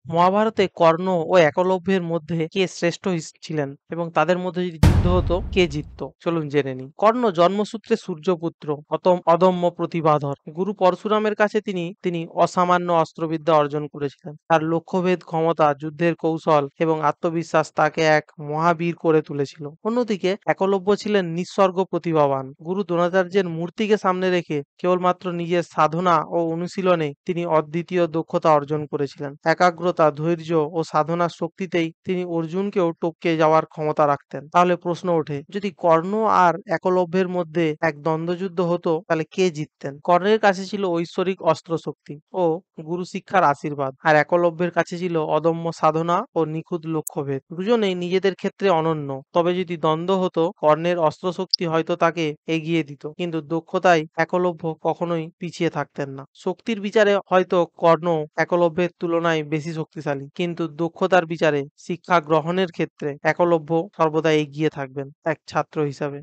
মহাভারতে কর্ণ ও একলব্যের মধ্যে কে শ্রেষ্ঠ ছিলেন এবং তাদের মধ্যে যদি যুদ্ধ হতো কে জিততো? চলুন জেনে নিই। কর্ণ জন্মসূত্রে সূর্যপুত্র, অদম্য প্রতিভাধর। গুরু পরশুরামের কাছে তিনি অসামান্য অস্ত্রবিদ্যা অর্জন করেছিলেন। তার লক্ষ্যভেদ ক্ষমতা, যুদ্ধের কৌশল এবং আত্মবিশ্বাস তাকে এক মহাবীর করে তুলেছিল। অন্যদিকে একলব্য ছিলেন নিঃস্বর্গ প্রতিভাবান। গুরু দ্রোণাচার্যের মূর্তিকে সামনে রেখে কেবলমাত্র নিজের সাধনা ও অনুশীলনে তিনি অদ্বিতীয় দক্ষতা অর্জন করেছিলেন। একাগ্রতা, ধৈর্য ও সাধনার শক্তিতেই তিনি অর্জুনকেও টপকে যাওয়ার ক্ষমতা রাখতেন। তাহলে প্রশ্ন ওঠে, যদি কর্ণ আর একলব্যের মধ্যে এক দ্বন্দ্বযুদ্ধ হতো তাহলে কে জিততেন? কর্ণের কাছে ছিল ঐশ্বরিক অস্ত্রশক্তি ও গুরু শিক্ষার আশীর্বাদ, আর একলব্যের কাছে ছিল অদম্য সাধনা ও নিখুঁত লক্ষ্যভেদ। দুজনেই নিজেদের ক্ষেত্রে অনন্য। তবে যদি দ্বন্দ্ব হতো, কর্ণের অস্ত্রশক্তি হয়তো তাকে এগিয়ে দিত, কিন্তু দক্ষতায় একলব্য কখনোই পিছিয়ে থাকতেন না। শক্তির বিচারে হয়তো কর্ণ একলব্যের তুলনায় বেশি শক্তিশালী, কিন্তু দক্ষতার বিচারে, শিক্ষা গ্রহণের ক্ষেত্রে একলব্য সর্বদা এগিয়ে থাকবেন এক ছাত্র হিসাবে।